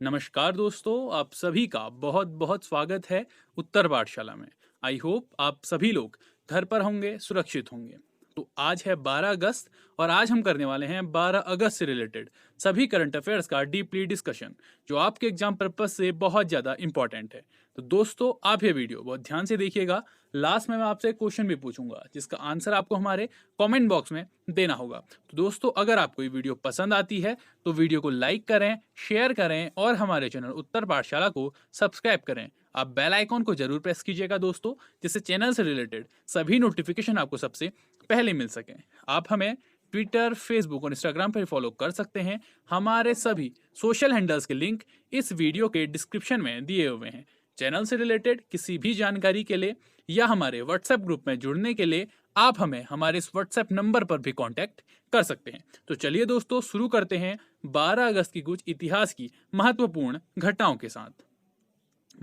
नमस्कार दोस्तों, आप सभी का बहुत बहुत स्वागत है उत्तर पाठशाला में। आई होप आप सभी लोग घर पर होंगे, सुरक्षित होंगे। तो आज है 12 अगस्त और आज हम करने वाले हैं 12 अगस्त से रिलेटेड सभी करंट अफेयर्स का डीपली डिस्कशन, जो आपके एग्जाम पर्पज से बहुत ज़्यादा इंपॉर्टेंट है। तो दोस्तों, आप ये वीडियो बहुत ध्यान से देखिएगा। लास्ट में मैं आपसे एक क्वेश्चन भी पूछूंगा जिसका आंसर आपको हमारे कमेंट बॉक्स में देना होगा। तो दोस्तों, अगर आपको ये वीडियो पसंद आती है तो वीडियो को लाइक करें, शेयर करें और हमारे चैनल उत्तर पाठशाला को सब्सक्राइब करें। आप बेल आइकॉन को जरूर प्रेस कीजिएगा दोस्तों, जिससे चैनल से रिलेटेड सभी नोटिफिकेशन आपको सबसे पहले मिल सकें। आप हमें ट्विटर, फेसबुक और इंस्टाग्राम पर फॉलो कर सकते हैं। हमारे सभी सोशल हैंडल्स के लिंक इस वीडियो के डिस्क्रिप्शन में दिए हुए हैं। चैनल से रिलेटेड किसी भी जानकारी के लिए या हमारे व्हाट्सएप ग्रुप में जुड़ने के लिए आप हमें हमारे इस व्हाट्सएप नंबर पर भी कांटेक्ट कर सकते हैं। तो चलिए दोस्तों, शुरू करते हैं 12 अगस्त की कुछ इतिहास की महत्वपूर्ण घटनाओं के साथ।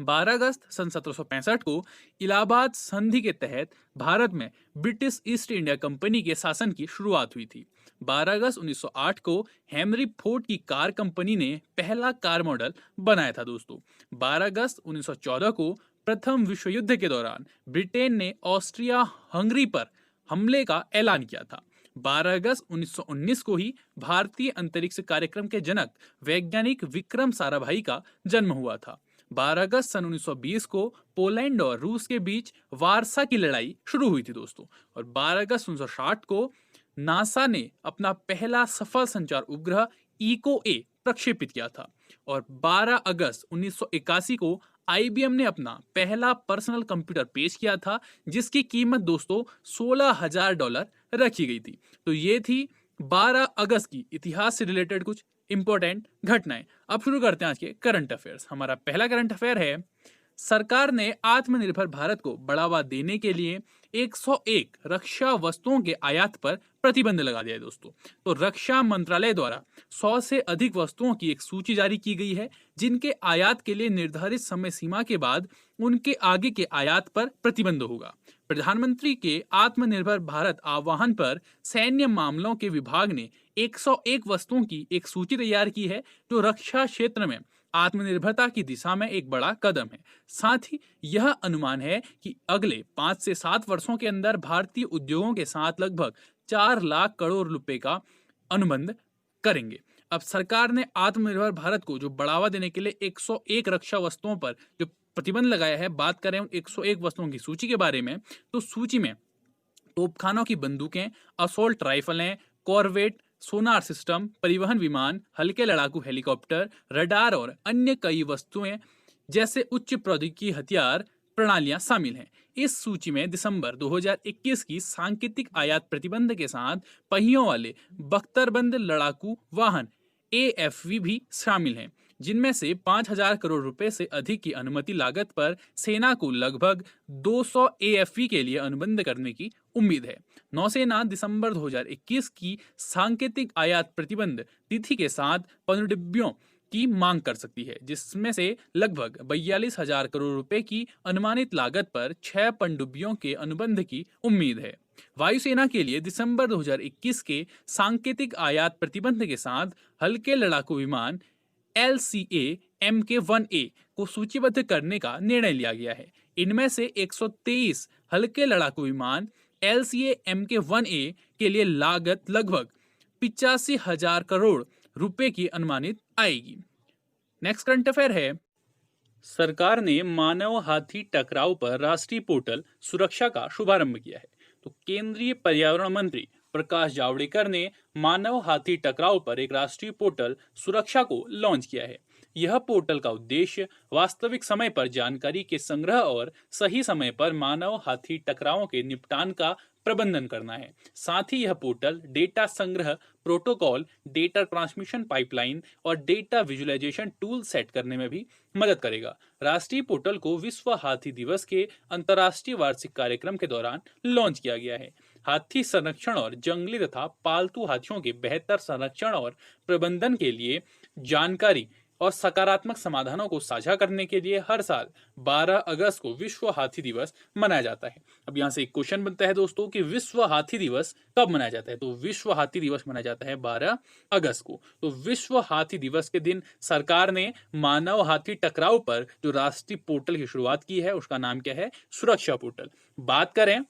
12 अगस्त सन 1765 को इलाहाबाद संधि के तहत भारत में ब्रिटिश ईस्ट इंडिया कंपनी के शासन की शुरुआत हुई थी। 12 अगस्त 1908 को हेनरी फोर्ड की कार कंपनी ने पहला कार मॉडल बनाया था दोस्तों। 12 अगस्त 1914 को प्रथम विश्व युद्ध के दौरान ब्रिटेन ने ऑस्ट्रिया हंगरी पर हमले का ऐलान किया था। 12 अगस्त 1919 को ही भारतीय अंतरिक्ष कार्यक्रम के जनक वैज्ञानिक विक्रम साराभाई का जन्म हुआ था। 12 अगस्त सन 1920 को पोलैंड और रूस के बीच वारसा की लड़ाई शुरू हुई थी दोस्तों। और 12 अगस्त 1960 को नासा ने अपना पहला सफल संचार उपग्रह इको ए प्रक्षेपित किया था। और 12 अगस्त 1981 को आईबीएम ने अपना पहला पर्सनल कंप्यूटर पेश किया था, जिसकी कीमत दोस्तों $16,000 रखी गई थी। तो ये थी 12 अगस्त की इतिहास से रिलेटेड कुछ इंपॉर्टेंट घटनाएं। अब शुरू करते हैं आज के करंट अफेयर्स। हमारा पहला करंट अफेयर है, सरकार ने आत्मनिर्भर भारत को बढ़ावा देने के लिए 101 रक्षा वस्तुओं के आयात पर प्रतिबंध लगा दिया है दोस्तों। तो रक्षा मंत्रालय द्वारा 100 से अधिक वस्तुओं की एक सूची जारी की गई है, जिनके आयात के लिए निर्धारित समय सीमा के बाद उनके आगे के आयात पर प्रतिबंध होगा। प्रधानमंत्री के आत्मनिर्भर भारत आह्वान पर सैन्य मामलों के विभाग ने 101 वस्तुओं की एक सूची तैयार की है, जो रक्षा क्षेत्र में आत्मनिर्भरता की दिशा में एक बड़ा कदम है। साथ ही यह अनुमान है कि अगले 5 से 7 वर्षों के अंदर भारतीय उद्योगों के साथ लगभग 4 लाख करोड़ रुपए का अनुबंध करेंगे। अब सरकार ने आत्मनिर्भर भारत को जो बढ़ावा देने के लिए 101 रक्षा वस्तुओं पर जो प्रतिबंध लगाया है, बात करें उन 101 वस्तुओं की सूची के बारे में, तो सूची में तोपखानों की बंदूकें, असोल्ट राइफलें, कॉर्वेट, सोनार सिस्टम, परिवहन विमान, हल्के लड़ाकू हेलीकॉप्टर, रडार और अन्य कई वस्तुएं जैसे उच्च प्रौद्योगिकी हथियार प्रणालियां शामिल हैं। इस सूची में दिसंबर 2021 की सांकेतिक आयात प्रतिबंध के साथ पहियों वाले बख्तरबंद लड़ाकू वाहन एएफवी भी शामिल हैं, जिनमें से 5,000 करोड़ रुपए से अधिक की अनुमति लागत पर सेना को लगभग 200 एएफवी के लिए अनुबंध करने की उम्मीद है। नौसेना दिसंबर 2021 की सांकेतिक आयात प्रतिबंध तिथि के साथ पनडुब्बियों की मांग कर सकती है, जिसमें से लगभग 42,000 करोड़ रुपए की अनुमानित लागत पर 6 पनडुब्बियों के अनुबंध की उम्मीद है। वायुसेना के लिए दिसंबर 2021 के सांकेतिक आयात प्रतिबंध के साथ हल्के लड़ाकू विमान LCA Mk-1A को सूचीबद्ध करने का निर्णय लिया गया है। इनमें से 123 हल्के लड़ाकू विमान LCA Mk-1A के लिए लागत लगभग 85,000 करोड़ रुपए की अनुमानित आएगी। नेक्स्ट करंट अफेयर है, सरकार ने मानव हाथी टकराव पर राष्ट्रीय पोर्टल सुरक्षा का शुभारंभ किया है। तो केंद्रीय पर्यावरण मंत्री प्रकाश जावड़ेकर ने मानव हाथी टकराव पर एक राष्ट्रीय पोर्टल सुरक्षा को लॉन्च किया है। यह पोर्टल का उद्देश्य वास्तविक समय पर जानकारी के संग्रह और सही समय पर मानव हाथी टकरावों के निपटान का प्रबंधन करना है। साथ ही यह पोर्टल डेटा संग्रह प्रोटोकॉल, डेटा ट्रांसमिशन पाइपलाइन और डेटा विजुअलाइजेशन टूल सेट करने में भी मदद करेगा। राष्ट्रीय पोर्टल को विश्व हाथी दिवस के अंतर्राष्ट्रीय वार्षिक कार्यक्रम के दौरान लॉन्च किया गया है। हाथी संरक्षण और जंगली तथा पालतू हाथियों के बेहतर संरक्षण और प्रबंधन के लिए जानकारी और सकारात्मक समाधानों को साझा करने के लिए हर साल 12 अगस्त को विश्व हाथी दिवस मनाया जाता है। अब यहाँ से एक क्वेश्चन बनता है दोस्तों कि विश्व हाथी दिवस कब मनाया जाता है? तो विश्व हाथी दिवस मनाया जाता है 12 अगस्त को। तो विश्व हाथी दिवस के दिन सरकार ने मानव हाथी टकराव पर जो राष्ट्रीय पोर्टल की शुरुआत की है, उसका नाम क्या है? सुरक्षा पोर्टल। बात करें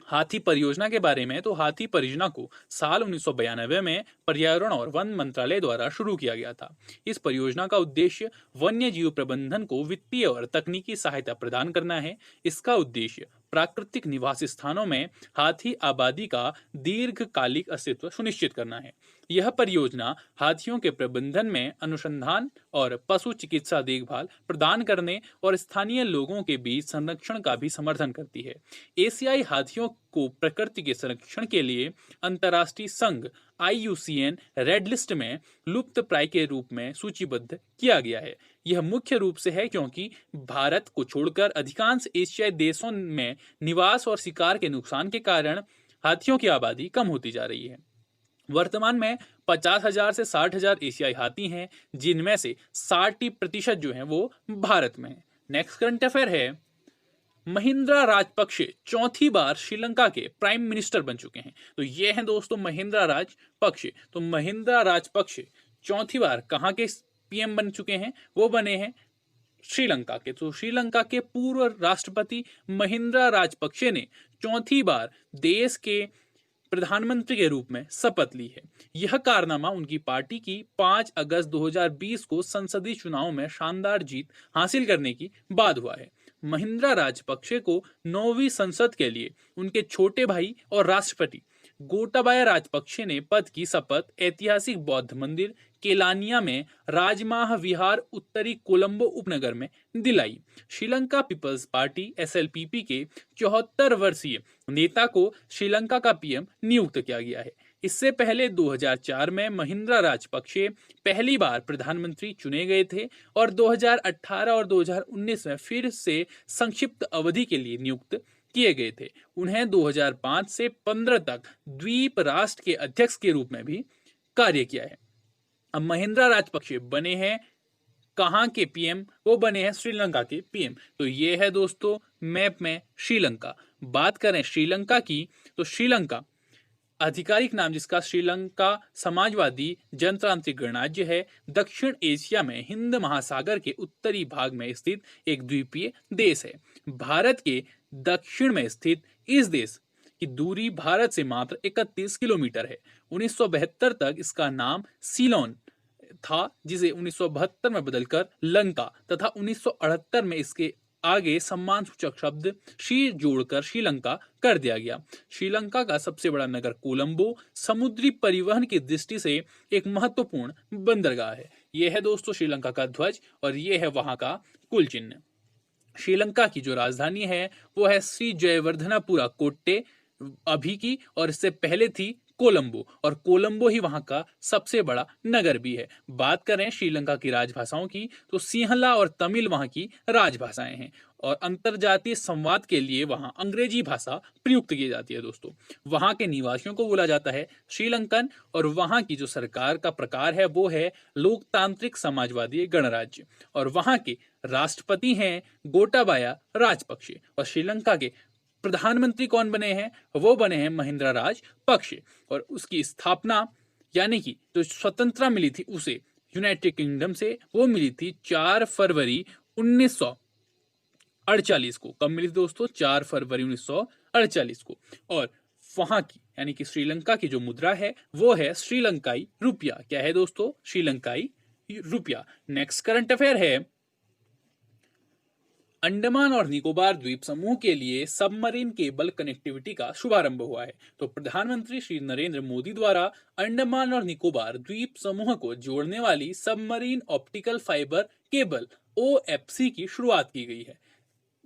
हाथी परियोजना के बारे में, तो हाथी परियोजना को साल 1992 में पर्यावरण और वन मंत्रालय द्वारा शुरू किया गया था। इस परियोजना का उद्देश्य वन्य जीव प्रबंधन को वित्तीय और तकनीकी सहायता प्रदान करना है। इसका उद्देश्य प्राकृतिक निवास स्थानों में हाथी आबादी का दीर्घकालिक अस्तित्व सुनिश्चित करना है। यह परियोजना हाथियों के प्रबंधन में अनुसंधान और पशु चिकित्सा देखभाल प्रदान करने और स्थानीय लोगों के बीच संरक्षण का भी समर्थन करती है। एशियाई हाथियों को प्रकृति के संरक्षण के लिए अंतर्राष्ट्रीय संघ IUCN रेड लिस्ट में लुप्त प्राय के रूप में सूचीबद्ध किया गया है। यह मुख्य रूप से है क्योंकि भारत को छोड़कर अधिकांश एशियाई देशों में निवास और शिकार के नुकसान के कारण हाथियों की आबादी कम होती जा रही है। वर्तमान में 50,000 से 60,000 एशियाई हाथी हैं, जिनमें से 60% जो हैं वो भारत में है। नेक्स्ट करंट अफेयर है, महिंद्रा राजपक्षे चौथी बार श्रीलंका के प्राइम मिनिस्टर बन चुके हैं। तो ये हैं दोस्तों महिंद्रा राजपक्षे। तो महिंद्रा राजपक्षे चौथी बार कहाँ के PM बन चुके हैं? वो बने हैं श्रीलंका के। तो श्रीलंका के पूर्व राष्ट्रपति महिंद्रा राजपक्षे ने चौथी बार देश के प्रधानमंत्री के रूप में शपथ ली है। यह कारनामा उनकी पार्टी की 5 अगस्त 2020 को संसदीय चुनाव में शानदार जीत हासिल करने की बाद हुआ है। महिंद्रा राजपक्षे को 9वीं संसद के लिए उनके छोटे भाई और राष्ट्रपति गोटाबाया राजपक्षे ने पद की शपथ ऐतिहासिक बौद्ध मंदिर केलानिया में राजमाह विहार उत्तरी कोलंबो उपनगर में दिलाई। श्रीलंका पीपल्स पार्टी SLPP के 74 वर्षीय नेता को श्रीलंका का PM नियुक्त किया गया है। इससे पहले 2004 में महिंद्रा राजपक्षे पहली बार प्रधानमंत्री चुने गए थे और 2018 और 2019 में फिर से संक्षिप्त अवधि के लिए नियुक्त किए गए थे। उन्हें 2005 से 15 तक द्वीप राष्ट्र के अध्यक्ष के रूप में भी कार्य किया है। अब महिंद्रा राजपक्षे बने हैं कहाँ के PM? वो बने हैं श्रीलंका के PM। तो ये है दोस्तों मैप में श्रीलंका। बात करें श्रीलंका की, तो श्रीलंका आधिकारिक नाम जिसका श्रीलंका समाजवादी जनतांत्रिक गणराज्य है, दक्षिण एशिया में हिंद महासागर के उत्तरी भाग में स्थित एक द्वीपीय देश है। भारत के दक्षिण में स्थित इस देश की दूरी भारत से मात्र 31 किलोमीटर है। 1972 तक इसका नाम सीलोन था, जिसे 1972 में बदलकर लंका तथा 1978 में इसके आगे सम्मान सूचक शब्द श्री जोड़कर श्रीलंका कर दिया गया। श्रीलंका का सबसे बड़ा नगर कोलंबो समुद्री परिवहन की दृष्टि से एक महत्वपूर्ण बंदरगाह है। यह है दोस्तों श्रीलंका का ध्वज और यह है वहां का कुल चिन्ह। श्रीलंका की जो राजधानी है वो है श्री जयवर्धनापुरा कोट्टे अभी की, और इससे पहले थी कोलंबो, और कोलंबो ही वहां का सबसे बड़ा नगर भी है। बात करें श्रीलंका की राजभाषाओं की, तो सिंहला और तमिल वहां की राजभाषाएं हैं और अंतरजातीय संवाद के लिए वहां अंग्रेजी भाषा प्रयुक्त की जाती है। दोस्तों वहां के निवासियों को बोला जाता है श्रीलंकन, और वहां की जो सरकार का प्रकार है वो है लोकतांत्रिक समाजवादी गणराज्य, और वहां के राष्ट्रपति हैं गोटाबाया राजपक्षे, और श्रीलंका के प्रधानमंत्री कौन बने हैं? वो बने हैं महिंद्रा राजपक्षे। और उसकी स्थापना यानी कि जो स्वतंत्रता मिली थी उसे यूनाइटेड किंगडम से, वो मिली थी 4 फरवरी 1948 को। कब मिली दोस्तों? 4 फरवरी 1948 को। और वहां की यानी कि श्रीलंका की जो मुद्रा है वो है श्रीलंकाई रुपया। क्या है दोस्तों? श्रीलंकाई रुपया। नेक्स्ट करंट अफेयर है, अंडमान और निकोबार द्वीप समूह के लिए सबमरीन केबल कनेक्टिविटी का शुभारंभ हुआ है। तो प्रधानमंत्री श्री नरेंद्र मोदी द्वारा अंडमान और निकोबार द्वीप समूह को जोड़ने वाली submarine optical fibre cable OFC की शुरुआत की गई है।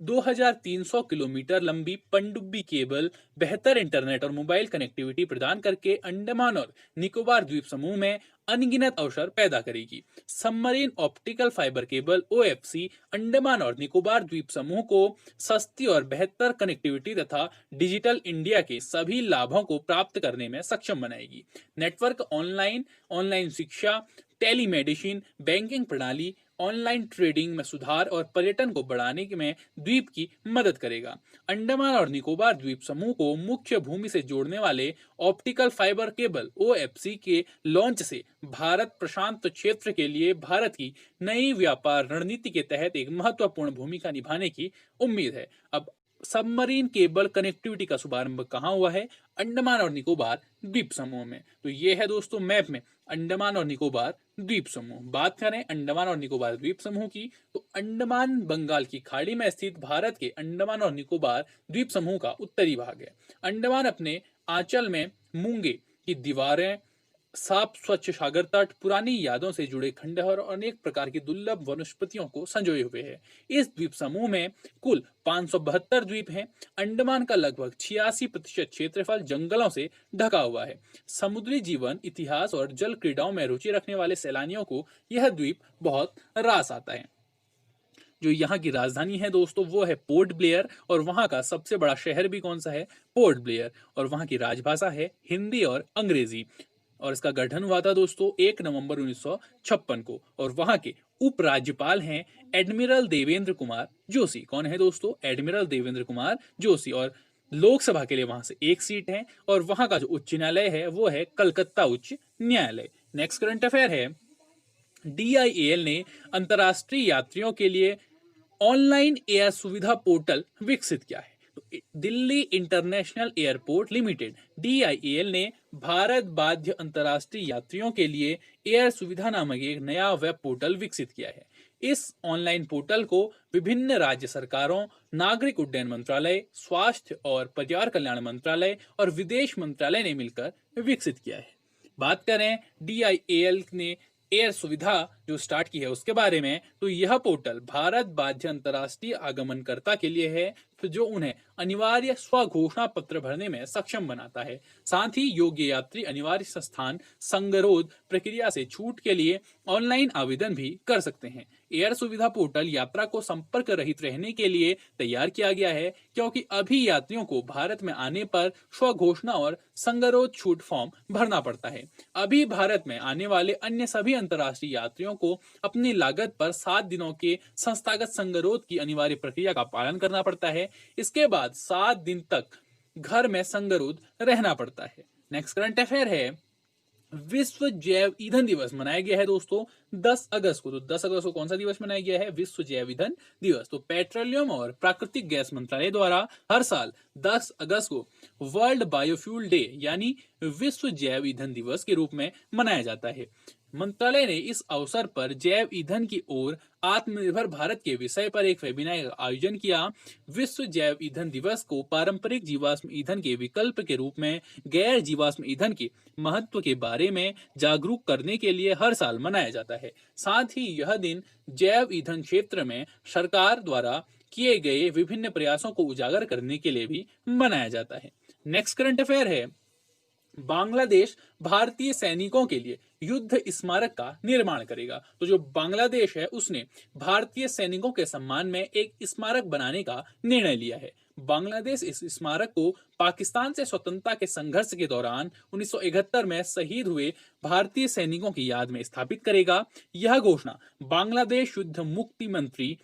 2300 किलोमीटर लंबी पनडुब्बी केबल बेहतर इंटरनेट और मोबाइल कनेक्टिविटी प्रदान करके अंडमान और निकोबार द्वीप समूह में अनगिनत अवसर पैदा करेगी। Submarine optical fibre cable OFC Andaman और निकोबार द्वीप समूह को सस्ती और बेहतर कनेक्टिविटी तथा डिजिटल इंडिया के सभी लाभों को प्राप्त करने में सक्षम बनाएगी। नेटवर्क ऑनलाइन शिक्षा, टेलीमेडिसिन, बैंकिंग प्रणाली, ऑनलाइन ट्रेडिंग में सुधार और पर्यटन को बढ़ाने में द्वीप की मदद करेगा। अंडमान और निकोबार द्वीप समूह को मुख्य भूमि से जोड़ने वाले ऑप्टिकल फाइबर केबल OFC के लॉन्च से भारत प्रशांत क्षेत्र के लिए भारत की नई व्यापार रणनीति के तहत एक महत्वपूर्ण भूमिका निभाने की उम्मीद है। अब सबमरीन केबल कनेक्टिविटी का शुभारंभ कहाँ हुआ है? अंडमान और निकोबार द्वीप समूह में। तो ये है दोस्तों मैप में अंडमान और निकोबार द्वीप समूह। बात करें अंडमान और निकोबार द्वीप समूह की, तो अंडमान बंगाल की खाड़ी में स्थित भारत के अंडमान और निकोबार द्वीप समूह का उत्तरी भाग है। अंडमान अपने आंचल में मूंगे की दीवारें, साफ स्वच्छ सागर तट, पुरानी यादों से जुड़े खंडहर और अनेक प्रकार की दुर्लभ वनस्पतियों को संजोए हुए है। इस द्वीप समूह में कुल 572 द्वीप हैं। अंडमान का लगभग 86% क्षेत्रफल जंगलों से ढका हुआ है। समुद्री जीवन, इतिहास और जल क्रीड़ाओं में रुचि रखने वाले सैलानियों को यह द्वीप बहुत रास आता है। जो यहाँ की राजधानी है दोस्तों वो है पोर्ट ब्लेयर, और वहाँ का सबसे बड़ा शहर भी कौन सा है? Port Blair. और वहाँ की राजभाषा है हिंदी और अंग्रेजी। और इसका गठन हुआ था दोस्तों 1 नवंबर 1956 को। और वहाँ के उपराज्यपाल हैं एडमिरल देवेंद्र कुमार जोशी। कौन है दोस्तों? एडमिरल देवेंद्र कुमार जोशी। और लोकसभा के लिए वहां से एक सीट है। और वहां का जो उच्च न्यायालय है वो है कलकत्ता उच्च न्यायालय। नेक्स्ट करंट अफेयर है, DIAL ने अंतर्राष्ट्रीय यात्रियों के लिए ऑनलाइन एयर सुविधा पोर्टल विकसित किया है। तो Delhi international airport limited DIAL ने भारत बाध्य अंतर्राष्ट्रीय यात्रियों के लिए एयर सुविधा नामक एक नया वेब पोर्टल विकसित किया है। इस ऑनलाइन पोर्टल को विभिन्न राज्य सरकारों, नागरिक उड्डयन मंत्रालय, स्वास्थ्य और परिवार कल्याण मंत्रालय और विदेश मंत्रालय ने मिलकर विकसित किया है। बात करें DIAL ने एयर सुविधा जो स्टार्ट की है उसके बारे में, तो यह पोर्टल भारत बाध्य अंतर्राष्ट्रीय आगमनकर्ता के लिए है, जो उन्हें अनिवार्य स्वघोषणा पत्र भरने में सक्षम बनाता है। साथ ही योग्य यात्री अनिवार्य संस्थान संगरोध प्रक्रिया से छूट के लिए ऑनलाइन आवेदन भी कर सकते हैं। एयर सुविधा पोर्टल यात्रा को संपर्क रहित रहने के लिए तैयार किया गया है, क्योंकि अभी यात्रियों को भारत में आने पर स्वघोषणा और संगरोध छूट फॉर्म भरना पड़ता है। अभी भारत में आने वाले अन्य सभी अंतर्राष्ट्रीय यात्रियों को अपनी लागत पर 7 दिनों के संस्थागत संगरोध की अनिवार्य प्रक्रिया का पालन करना पड़ता है। इसके बाद 7 दिन तक घर में संगरोध रहना पड़ता है। नेक्स्ट करंट अफेयर है, विश्व जैव ईंधन दिवस मनाया गया है दोस्तों 10 अगस्त को। तो 10 अगस्त को कौन सा दिवस मनाया गया है? विश्व जैव ईंधन दिवस। तो पेट्रोलियम और प्राकृतिक गैस मंत्रालय द्वारा हर साल 10 अगस्त को वर्ल्ड बायोफ्यूल डे यानी विश्व जैव ईंधन दिवस के रूप में मनाया जाता है। मंत्रालय ने इस अवसर पर जैव ईंधन की ओर आत्मनिर्भर भारत के विषय पर एक वेबिनार का आयोजन किया। विश्व जैव ईंधन दिवस को पारंपरिक जीवाश्म ईंधन के विकल्प के रूप में गैर जीवाश्म ईंधन के महत्व के बारे में जागरूक करने के लिए हर साल मनाया जाता है। साथ ही यह दिन जैव ईंधन क्षेत्र में सरकार द्वारा किए गए विभिन्न प्रयासों को उजागर करने के लिए भी मनाया जाता है। नेक्स्ट करंट अफेयर है, बांग्लादेश भारतीय सैनिकों के लिए युद्ध स्मारक का निर्माण करेगा। तो जो बांग्लादेश है उसने भारतीय सैनिकों के सम्मान में एक स्मारक बनाने का निर्णय लिया है। बांग्लादेश इस स्मारक को पाकिस्तान से स्वतंत्रता के संघर्ष के दौरान 1971 में शहीद हुए भारतीय सैनिकों की याद में स्थापित करेगा। यह घोषणा बांग्लादेश युद्ध मुक्ति मंत्री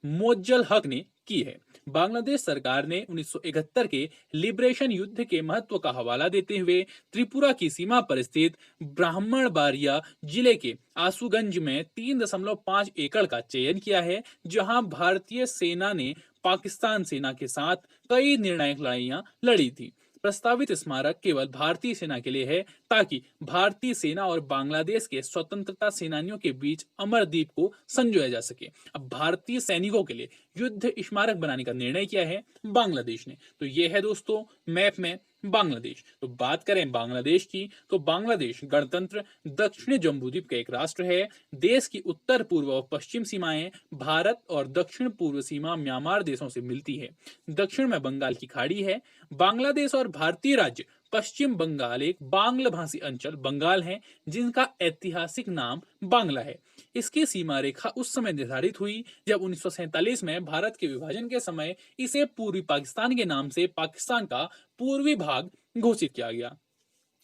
मोज्जल हक ने की है। बांग्लादेश सरकार ने 1971 के लिबरेशन युद्ध के महत्व का हवाला देते हुए त्रिपुरा की सीमा पर स्थित ब्राह्मणबाड़िया जिले के आशुगंज में 3.5 एकड़ का चयन किया है, जहां भारतीय सेना ने पाकिस्तान सेना के साथ कई निर्णायक लड़ाइयां लड़ी थी। प्रस्तावित स्मारक केवल भारतीय सेना के लिए है, ताकि भारतीय सेना और बांग्लादेश के स्वतंत्रता सेनानियों के बीच अमरदीप को संजोया जा सके। अब भारतीय सैनिकों के लिए युद्ध स्मारक बनाने का निर्णय किया है बांग्लादेश ने। तो ये है दोस्तों मैप में बांग्लादेश। तो बात करें बांग्लादेश की, तो बांग्लादेश गणतंत्र दक्षिण जम्बूद्वीप का एक राष्ट्र है। देश की उत्तर पूर्व और पश्चिम सीमाएं भारत और दक्षिण पूर्व सीमा म्यांमार देशों से मिलती है। दक्षिण में बंगाल की खाड़ी है। बांग्लादेश और भारतीय राज्य पश्चिम बंगाल एक बांग्ला भाषी अंचल बंगाल है, जिनका ऐतिहासिक नाम बांग्ला है। इसकी सीमा रेखा उस समय निर्धारित हुई जब 1947 में भारत के विभाजन के समय इसे पूर्वी पाकिस्तान के नाम से पाकिस्तान का पूर्वी भाग घोषित किया गया।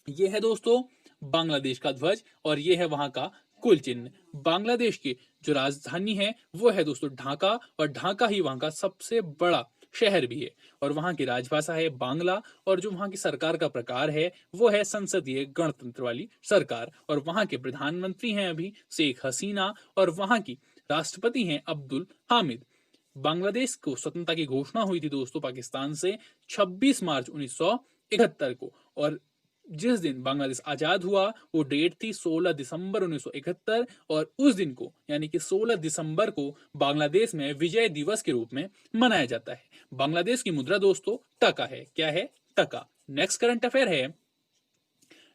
यह है दोस्तों बांग्लादेश का ध्वज और यह है वहां का कुल चिन्ह। बांग्लादेश की जो राजधानी है वो है दोस्तों ढाका, और ढाका ही वहाँ का सबसे बड़ा शहर भी है, और वहाँ की राजभाषा है बांग्ला, और जो वहाँ की सरकार का प्रकार है वो है संसदीय गणतंत्र वाली सरकार, और वहाँ के प्रधानमंत्री हैं अभी शेख हसीना, और वहाँ की राष्ट्रपति हैं अब्दुल हामिद। बांग्लादेश को स्वतंत्रता की घोषणा हुई थी दोस्तों पाकिस्तान से 26 मार्च 1971 को, और जिस दिन बांग्लादेश आजाद हुआ वो डेट थी 16 दिसंबर 1971, और उस दिन को यानी कि 16 दिसंबर को बांग्लादेश में विजय दिवस के रूप में मनाया जाता है। बांग्लादेश की मुद्रा दोस्तों टका है। क्या है? टका। नेक्स्ट करंट अफेयर है,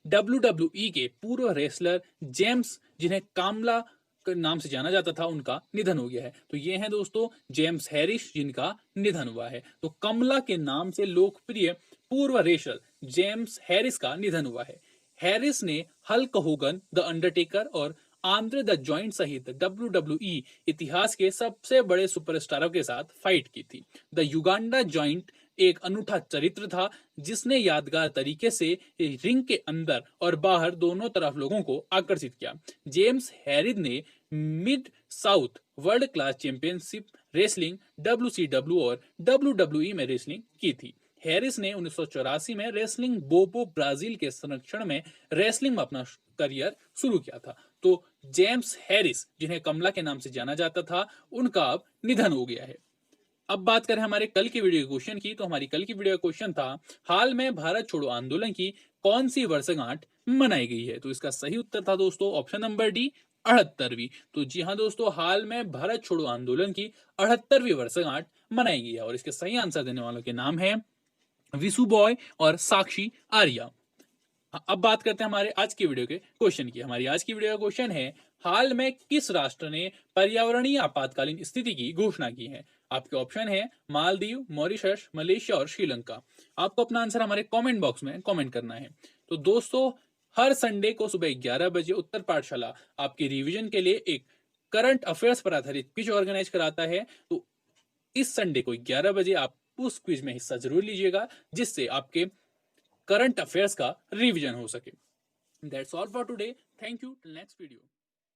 WWE के पूर्व रेसलर जेम्स, जिन्हें कामला के नाम से जाना जाता था, उनका निधन हो गया है। तो ये हैं दोस्तों जेम्स हैरिस, जिनका निधन हुआ है। तो कमला के नाम से लोकप्रिय पूर्व रेसलर जेम्स हैरिस का निधन हुआ है। हैरिस ने हल्क होगन, द अंडरटेकर और आंद्रे द जॉइंट सहित WWE इतिहास के सबसे बड़े सुपरस्टारों के साथ फाइट की थी। द युगांडा जॉइंट एक अनूठा चरित्र था जिसने यादगार तरीके से रिंग के अंदर और बाहर दोनों तरफ लोगों को आकर्षित किया। जेम्स हैरिस ने mid south world class championship wrestling WCW और WWE में रेसलिंग की थी। हैरिस ने 1984 में रेसलिंग बोबो ब्राजील के संरक्षण में रेसलिंग में अपना करियर शुरू किया था। तो जेम्स हैरिस, जिन्हें कमला के नाम से जाना जाता था, उनका अब निधन हो गया है। अब बात करें हमारे कल की वीडियो क्वेश्चन की, तो हमारी कल की वीडियो क्वेश्चन था, हाल में भारत छोड़ो आंदोलन की कौन सी वर्षगांठ मनाई गई है? तो इसका सही उत्तर था दोस्तों ऑप्शन नंबर डी, 78वीं। तो जी हाँ दोस्तों, हाल में भारत छोड़ो आंदोलन की 78वीं वर्षगांठ मनाई गई है, और इसके सही आंसर देने वालों के नाम है विशु बॉय और साक्षी आर्या। अब बात करते हैं हमारे आज की वीडियो के क्वेश्चन की। हमारी आज की वीडियो का क्वेश्चन है, हाल में किस राष्ट्र ने पर्यावरणीय आपातकालीन स्थिति की घोषणा की है? आपके ऑप्शन है मालदीव, मॉरिशस, मलेशिया और श्रीलंका। आपको अपना आंसर हमारे कमेंट बॉक्स में कमेंट करना है। तो दोस्तों, हर संडे को सुबह 11 बजे उत्तर पाठशाला आपकी रिवीजन के लिए एक करंट अफेयर्स पर आधारित क्विज ऑर्गेनाइज कराता है। तो इस संडे को 11 बजे आप उस क्विज में हिस्सा जरूर लीजिएगा, जिससे आपके करंट अफेयर्स का रिवीजन हो सके। That's all for today. Thank you. Till next video.